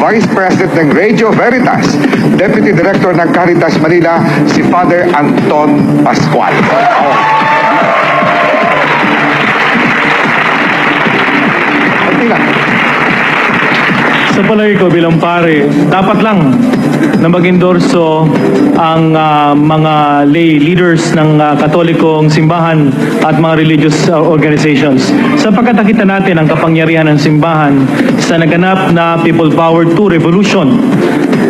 Vice President ng Radio Veritas, Deputy Director ng Caritas Manila, si Father Anton Pascual. Sa palagay ko bilang pare, dapat lang na mag-endorso ang mga lay leaders ng Katolikong simbahan at mga religious organizations. Sapagkat nakita natin ang kapangyarihan ng simbahan sa naganap na People Power 2 Revolution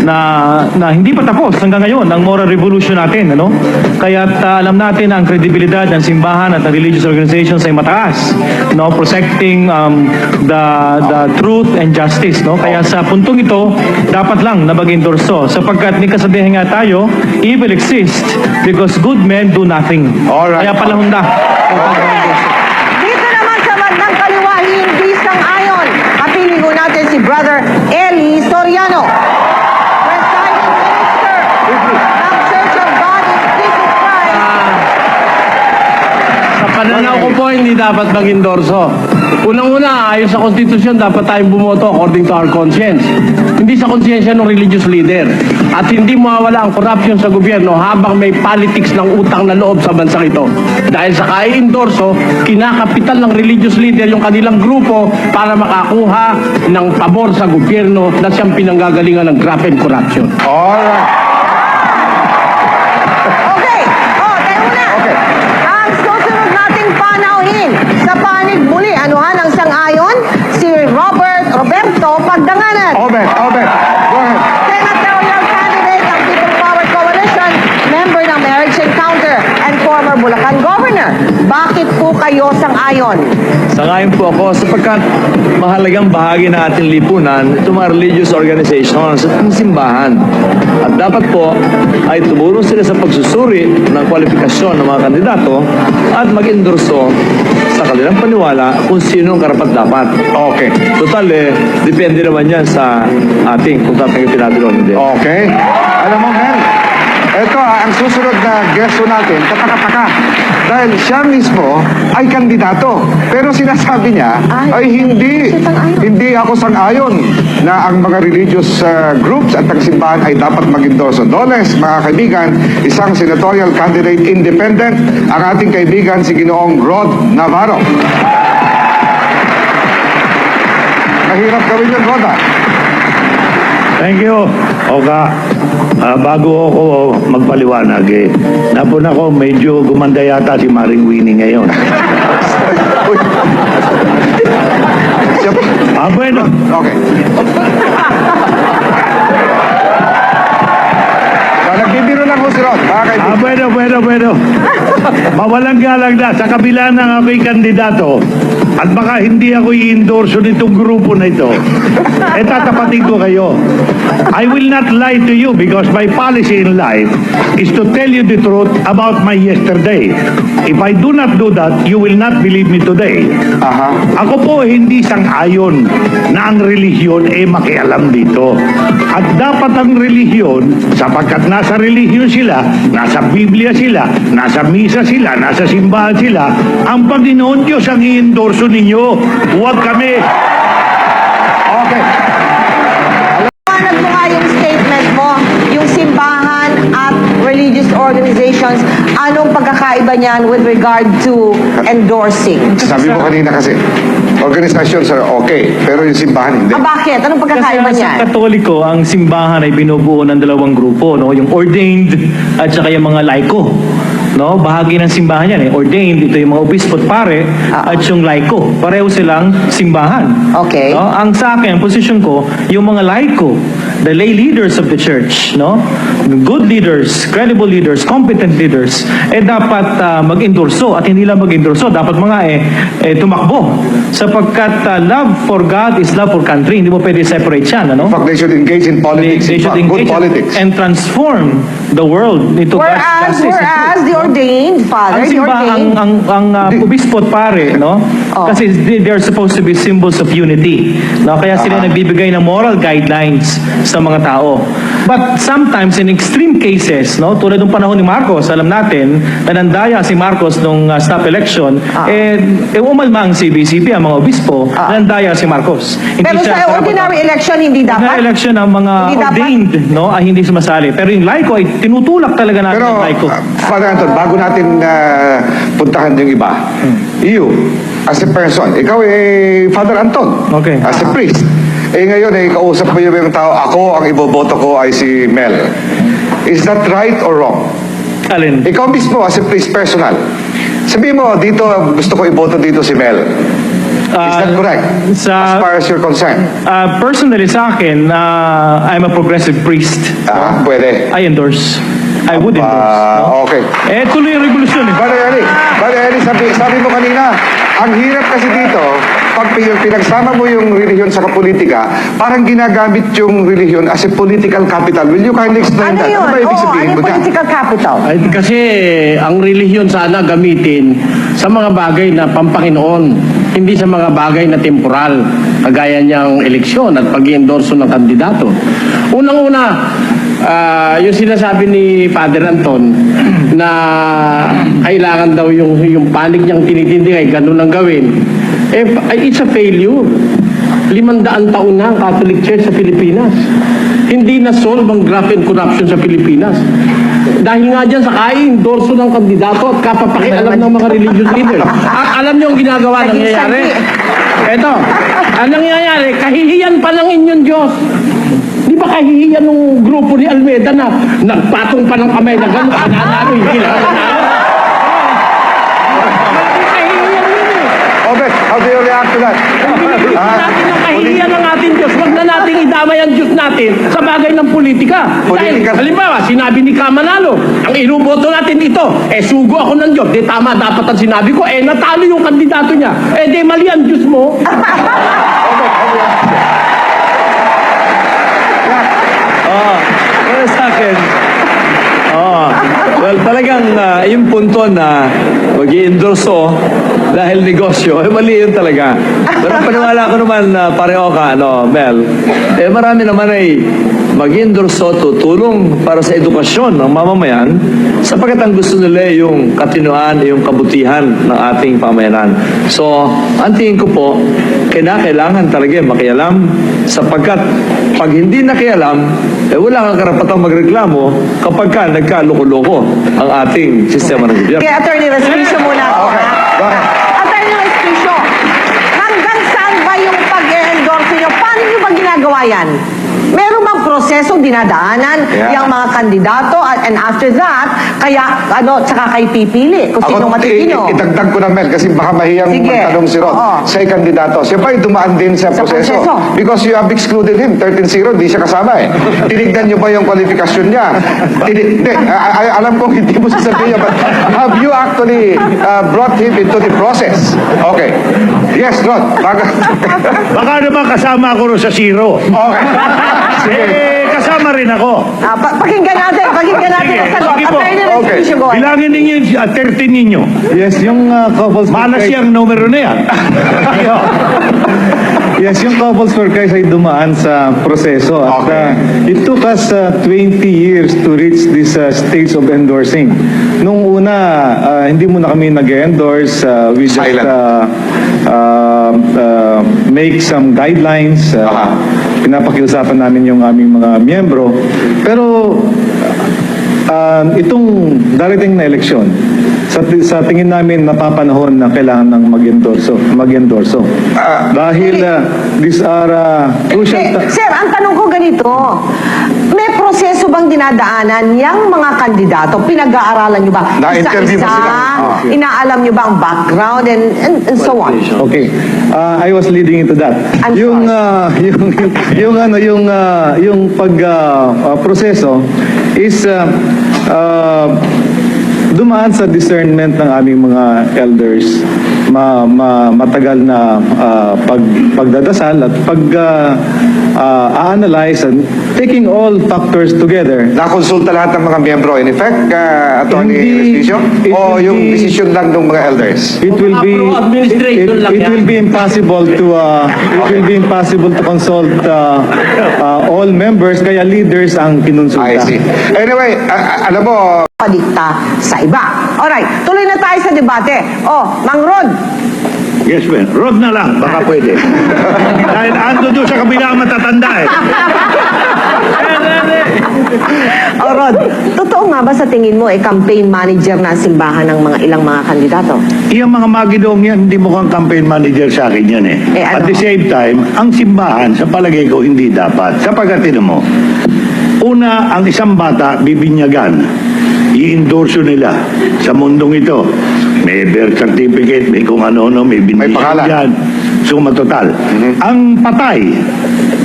na hindi pa tapos hanggang ngayon ang moral revolution natin, ano? Kaya alam natin ang kredibilidad ng simbahan at ng religious organizations ay mataas, no? Protecting the truth and justice, no? Kaya sa puntong ito, dapat lang na mag-endorso sapagkat may kasabihan nga tayo, evil exists because good men do nothing. Alright. Kaya panahon na. Dito naman sa bandang kaliwa, hindi sang-ayon. Kapili ko natin si Brother Eli Soriano, Presiding Minister ng Church of God in Jesus Christ. Sa pananaw ko po, hindi dapat mag-endorso. Unang-una, ayon sa konstitusyon, dapat tayong bumoto according to our conscience. Hindi sa konsyensya ng religious leader. At hindi mawawala ang corruption sa gobyerno habang may politics ng utang na loob sa bansang ito. Dahil sa kai-endorso, kinakapital ng religious leader yung kanilang grupo para makakuha ng pabor sa gobyerno na siyang pinanggagalingan ng graft and corruption. Alright. Okay. Tayo muna. Okay. Ang susunod nating panauhin sa panig muli, anuhan ang sang-ayon? Si Roberto Pagdanganan. Obed. Go ahead. Senatorial candidate ng People Power Coalition, member ng Marriage Encounter, and former Bulacan Governor. Bakit po kayo sang-ayon? Sangayon po ako sapagkat mahalagang bahagi ng ating lipunan itong mga religious organizations at ang simbahan. At dapat po ay tumulong sila sa pagsusuri ng kwalifikasyon ng mga kandidato at mag-endorso sa kanilang paniwala kung sino ang karapat-dapat. Okay. Total depende naman yan sa ating kung tatanggapin natin o hindi. Okay. Alam mo, Mel, ito ang susunod na guest natin, kataka-taka. Dahil siya mismo ay kandidato. Pero sinasabi niya ay hindi ako sang-ayon na ang mga religious groups at ang simbahan ay dapat mag-endorso. Doles, mga kaibigan, isang senatorial candidate independent, ang ating kaibigan si Ginoong Rod Navarro. Mahirap gawin yun, Rod. Thank you, Oka. Bago ako magpaliwanag, napun ako, medyo gumanda yata si Maring Winnie ngayon. Bueno. Okay. Nagbibiro lang ko si Rod, mga kaibigan. Bueno. Mawalang galang na sa kabila ng ako'y kandidato at baka hindi ako i-endorso nitong grupo na ito. Tatapatin ko kayo. I will not lie to you because my policy in life is to tell you the truth about my yesterday. If I do not do that, you will not believe me today. Ako po hindi sang-ayon na ang relihiyon makialam dito. At dapat ang relihiyon, sapagkat nasa relihiyon sila, nasa Biblia sila, nasa misa sila, nasa simbahan sila, ang Panginoon Diyos ang i-endorso ninyo. Huwag kami. Okay. Paano mo nga yung statement mo, yung simbahan at religious organizations, anong pagkakaiba niyan with regard to endorsing? Sabi mo kanina kasi, organizations are okay, pero yung simbahan hindi. Bakit? Anong pagkakaiba Kasi niyan? sa Katoliko, ang simbahan ay binubuo ng dalawang grupo, no? Yung ordained at saka yung mga laiko. No, bahagi ng simbahan yan ordained, ito yung mga obispo at pare, at yung laiko. Pareho silang simbahan. Okay. No? Ang sa akin, ang posisyon ko, yung mga laiko, the lay leaders of the church, no? Good leaders, credible leaders, competent leaders, dapat mag-endorso at hindi lang mag-endorso, dapat mga tumakbo. Sapagkat love for God is love for country. Hindi mo pwede separate yan, ano? In fact, they should engage in politics. They should good engage politics. and transform the world into God's justice. Whereas the ordained, Father, Ang the simba, ordained, ang obispo at pare, no? Kasi they're supposed to be symbols of unity. No? Kaya sila nagbibigay ng moral guidelines needs ng mga tao. But sometimes in extreme cases, no, tulad ng panahon ni Marcos, alam natin na nandaya si Marcos nung snap election, umalma ang CBCP, ang mga obispo, nandaya si Marcos. Hindi Pero siya sa ordinary election, hindi Ordinary dapat? election ang mga Hindi dapat? ordained, no, ay hindi sumasali. Pero yung laiko ay tinutulak talaga natin Pero, ang laiko. Father Anton, bago natin puntahan yung iba, you, as a person, ikaw Father Anton, Okay. as a priest, ngayon kausap mo yung tao, ako, ang iboboto ko ay si Mel. Is that right or wrong? Alin? Ikaw mismo, as a priest personal, sabihin mo, dito, gusto ko iboto dito si Mel. Is that correct? As far as you're concerned? Personally sa akin, I'm a progressive priest. Pwede. I endorse. I would endorse. No? Okay. Tuloy yung revolusyon eh. Brother Eli, sabi mo kanina, ang hirap kasi dito, pag pinagsama mo yung relihiyon sa politika, parang ginagamit yung relihiyon as a political capital. Will you kindly explain Ano that? yun? Ano ba ibig Oo, sabihin ano mo yung dyan? political capital? Ay, kasi ang relihiyon sana gamitin sa mga bagay na pampanginoon, hindi sa mga bagay na temporal, kagaya niyang eleksyon at pag-endorso ng kandidato. Unang-una, yung sinasabi ni Father Anton na kailangan daw yung panig niyang tinitindig ay ganun ang gawin, it's a failure. 500 taon na ang Catholic Church sa Pilipinas. Hindi na-solve ang graft and corruption sa Pilipinas. Dahil nga dyan sa endorso ng kandidato at kapapakialam ng mga religious leaders. At alam niyo ang ginagawa nangyayari? Eto, ang nangyayari, kahihiyan pa ng inyong Diyos. Di ba kahihiyan ng grupo ni Almeida na nagpatong pa ng kamay na gano'n, nanalo, hindi na nanalo. Kahihiyan yun eh. Obet, how do you react to that? Natin ang kahihiyan ng ating Diyos. Huwag na nating idamay ang Diyos natin sa bagay ng politika. Dahil, Politika. halimbawa, sinabi ni Kamanalo, ang inuboto natin dito, sugo ako ng Diyos. Di tama, dapat ang sinabi ko, natalo yung kandidato niya. Di mali ang Diyos mo. Para sa akin, well, talagang yung punto na mag-i-endorso dahil negosyo, mali yun talaga. Pero paniwala ko naman na pareho ka, Mel, marami naman ay mag-endorso, tutulong para sa edukasyon ng mamamayan sapagkat ang gusto nila yung katinuan, yung kabutihan ng ating pamayanan. So, ang tingin ko po, kailangan talaga makialam sapagkat pag hindi nakialam, wala kang karapatang magreklamo kapag ka nagkaloko-loko ang ating sistema ng gobyerno. Kaya Attorney Restricio muna ako. Okay. Go ahead. Attorney Restricio, hanggang saan ba yung pag-endorse nyo? Paano nyo ba ginagawa yan? Meron bang prosesong dinadaanan yung mga kandidato and after that, tsaka kayo pipili kung sino matitino? Itagtag ko na Mel kasi baka mahiyang Sige. magtanong si Rod. Oo. Siya kandidato. Siya ba dumaan din sa proseso? proseso. Because you have excluded him. 13-0, di siya kasama eh. Tinignan niyo ba yung kwalifikasyon niya? Alam kong hindi mo sasabihin but have you actually brought him into the process? Okay. Yes, Rod. Baka naman kasama ako rin sa zero. Okay. Sige. Kasama rin ako. Pakinggan natin ang sagot. Sige po. Attorney Restricio, go ahead. Bilangin ninyo yung 13 ninyo. Yes, yung couples for Malas Christ. yung numero na yan. Yes, yung couples for Christ ay dumaan sa proseso. At Okay. it took us 20 years to reach this stage of endorsing. Nung una, hindi muna kami nag-endorse. We just Silent. make some guidelines. Pinapakiusapan namin yung aming mga miyembro. Pero itong darating na eleksyon, sa tingin namin napapanahon na kailangan ng mag-endorso. Dahil these are crucial... Sir, ang tanong ko ganito, may proseso bang dinadaanan yung mga kandidato? Pinag-aaralan nyo ba? Na-interview ba sila? Inaalam nyo ba ang background and so on? Okay. I was leading into that. I'm Yung proseso is dumaan sa discernment ng aming mga elders, matagal na pagdadasal at pag-analyze and taking all factors together, Nakonsulta lahat ng mga miyembro, in effect, Attorney Hindi. Respicio? It O will yung be- decision lang ng mga elders? it will be Administration lang it yan. will be impossible to consult all members, kaya leaders ang I kinonsulta. see. Anyway, alam mo, Padikta sa iba. Alright, tuloy na tayo sa debate. Mang Rod, Yes, Ben. Rod na lang, baka pwede. Dahil ando doon sa kabila ang matatanda eh. Rod, totoo nga ba sa tingin mo campaign manager na ang simbahan ng mga ilang mga kandidato? Iyang mga magidong yan, hindi mukhang campaign manager sa akin yan eh. Ano? At the same time, ang simbahan, sa palagay ko, hindi dapat. Sapagkat tinan mo, una, ang isang bata, bibinyagan. I-endorso nila sa mundong ito. May birth certificate, may kung ano-ano, may pangalan. bindisyon dyan. Suma total. Ang patay,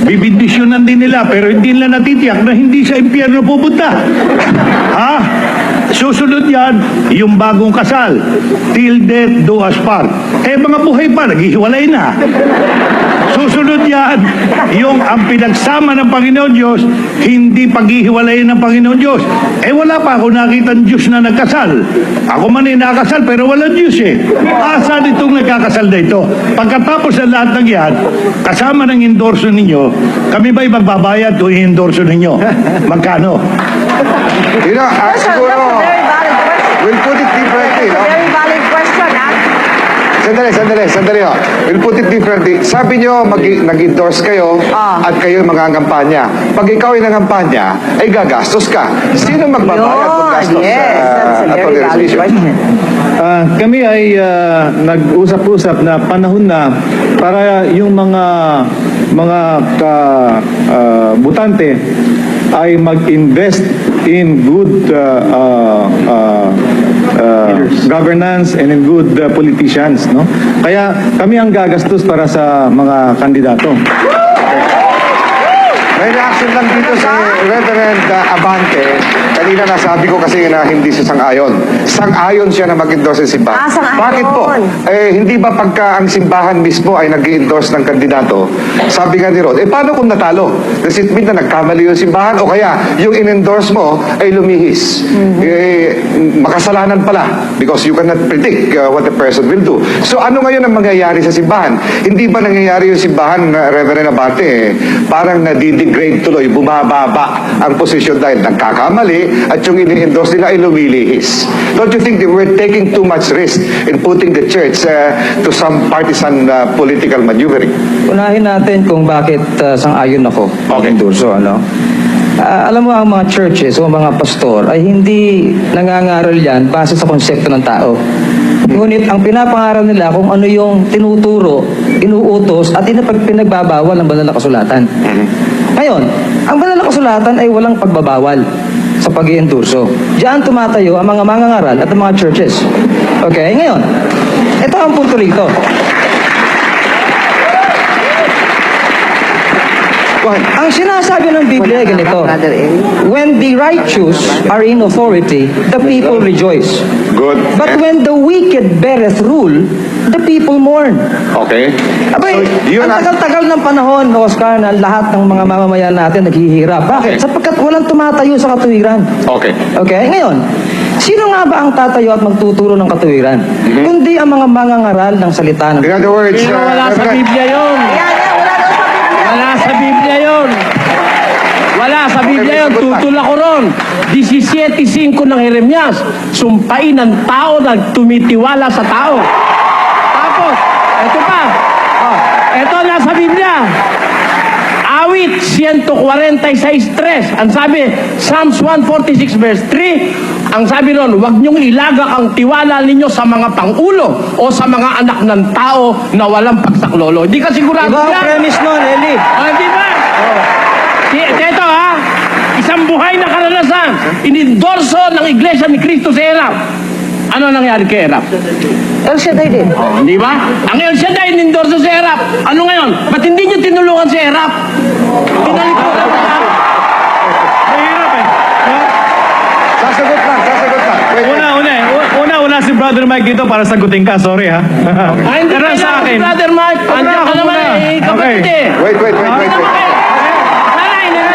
bibindisyonan din nila, pero hindi nila natitiyak na hindi sa impyerno pupunta. Ha? Susunod yan, yung bagong kasal. Till death do us part. Mga buhay pa, naghihiwalay na. Susunod yan, yung ang pinagsama ng Panginoon Diyos, hindi paghihiwalayin ng Panginoon Diyos. Wala pa ako nakita ng Diyos na nagkasal. Ako man ay nakasal, pero walang Diyos eh. Asan itong nagkakasal na ito? Pagkatapos ng lahat ng yan, kasama ng endorso ninyo, kami ba'y magbabayad o i-endorso ninyo? Magkano? siguro, That's a very valid question. we'll put it differently, no? Very valid question, ha? Sandali ho. We'll put it differently. Sabi nyo, nag-endorse kayo at kayo mga-ngampanya. Pag ikaw ay nangampanya, ay gagastos ka. Sino magbabayad ng gastos? Yes, that's a very Attorney valid Respicio? question. Kami ay nag-usap-usap na panahon na para yung mga butante ay mag-invest in good governance and in good politicians, no? Kaya kami ang gagastos para sa mga kandidato. May reaction lang dito si Reverend Abante. Kanina nasabi ko kasi na hindi siya sang-ayon. Sang-ayon siya na mag-endorse ng simbahan. Sang-ayon. Bakit po? Hindi ba pagka ang simbahan mismo ay nag-endorse ng kandidato, sabi nga ni Rod, paano kung natalo? Does it mean na nagkamali yung simbahan? O kaya yung in-endorse mo ay lumihis? Makasalanan pala because you cannot predict what the person will do. So ano ngayon ang mangyayari sa simbahan? Hindi ba nangyayari yung simbahan, Reverend Abante, parang nadidegrade tuloy, bumababa ang posisyon dahil nagkakamali at yung ini-endorse nila ay lumilihis. Don't you think that we're taking too much risk in putting the church to some partisan political maneuvering? Unahin natin kung bakit sang-ayon ako mag-endorso, ano? Alam mo, ang mga churches o mga pastor ay hindi nangangaral yan base sa konsepto ng tao. Ngunit ang pinapangaral nila kung ano yung tinuturo, inuutos at pinagbabawal ng banal na kasulatan. Ngayon, ang banal na kasulatan ay walang pagbabawal sa pag-iendorso. Diyan tumatayo ang mga mangangaral at ang mga churches. Okay, ngayon, ito ang punto rito. Ang sinasabi ng Biblia ay ganito, Brother Eli. when the righteous are in authority, the people rejoice. Good. But when the wicked beareth rule, the people mourn. Okay. Abay, yun ang ang- tagal-tagal ng panahon, Oscar, na lahat ng mga mamamayan natin naghihirap. Bakit? Sapagkat walang tumatayo sa katuwiran. Okay. Okay? Ngayon, sino nga ba ang tatayo at magtuturo ng katuwiran? Kundi ang mga mangangaral ng salita ng In other words, Pero wala sa Reverend, Biblia yun. Yan, wala daw sa Biblia. Wala sa Biblia yun. Wala sa Biblia yun. Tutol ako ron. 17:5 ng Jeremias. Sumpain ng tao na tumitiwala sa tao. Tapos, eto pa. Eto nasa Biblia. Awit 146:3. Ang sabi, Psalms 146 verse 3, ang sabi ron, huwag niyong ilagak ang tiwala ninyo sa mga pangulo o sa mga anak ng tao na walang pagsaklolo. Hindi ka sigurado Iba ang yan. premise nun, Eli. Di ba? Ito ha, isang buhay na karanasan, inendorso ng Iglesia ni Cristo sa Erap. Ano nangyari kay Erap? El Shaddai din. Di ba? Ang El Shaddai inendorso sa Erap. Ano ngayon? Ba't hindi niyo tinulungan si Erap? Pinalikuran sa Erap. Mahirap eh. sasagot lang. Wait. Una si Brother Mike dito para sagutin ka. Sorry ha. Hindi Pero kailangan sa si akin. Brother Mike. Andiyan ka ako naman muna. eh. Kapatid Okay. eh. Wait. Sana, hindi na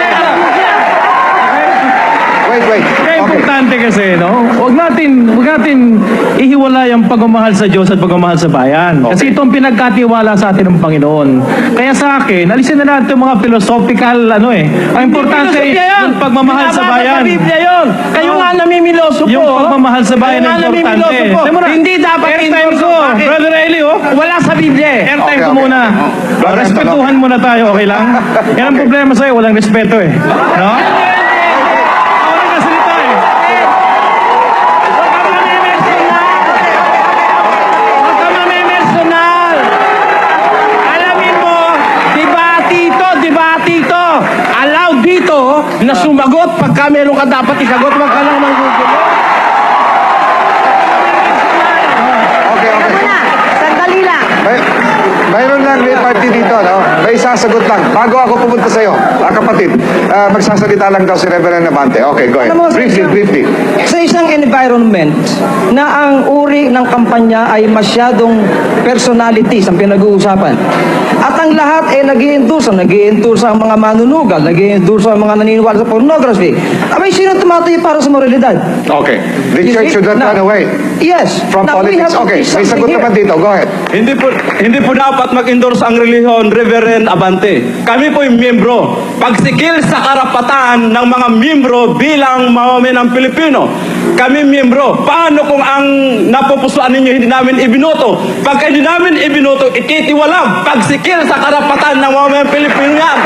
Wait. Kaya Okay. importante kasi, no? Huwag natin ihiwalay ang pagmamahal sa Diyos at pagmamahal sa bayan. Kasi itong pinagkatiwala sa atin ng Panginoon. Kaya sa akin, alisin na natin yung mga philosophical, ang importante yung pagmamahal sa bayan. Sa Biblia yun. Kayo nga namimiloso po. Yung pagmamahal sa bayan Kayo nga ang importante. namimiloso po. Tingnan mo na. Hindi dapat Airtime endorso. ko, Bakit? Brother Eli, Wala sa Biblia eh. Airtime ko Okay. muna. Brother, Respetuhan muna tayo, okay lang? Yan ang problema sa'yo, walang respeto eh. No? Ako rin nasalita eh. Huwag ka mamimersonal. Alamin mo, debate ito. Allowed dito na sumagot pagka meron ka dapat isagot, wag ka lang manggugulo. Okay. Muna, sandali lang. Mayroon lang reparty dito, no? May sasagot lang. Bago ako pumunta sa'yo, kapatid, magsasalita lang daw si Reverend Abante. Okay, go ahead. Alam mo, sa Briefly. Sa isang environment na ang uri ng kampanya ay masyadong personalities ang pinag-uusapan. At ang lahat ay nag-i-endorse ang mga manunugal, nag-i-endorse ang mga naniniwala sa pornography. Abay, sino tumatayo para sa moralidad? Okay. The church should not run away Yes. from Now, we politics. have to Okay, teach may something sagot here. naman dito. Go ahead. Hindi po dapat mag-endorse ang relihiyon, Reverend Abante. Kami po'y miyembro. Pagsikil sa karapatan ng mga miyembro bilang mamamayang Pilipino. Kami miyembro. Paano kung ang napupusuan ninyo hindi namin ibinoto? Pagka hindi namin ibinoto, ititiwalag. Pagsikil sa karapatan ng mamamayang Pilipino yan.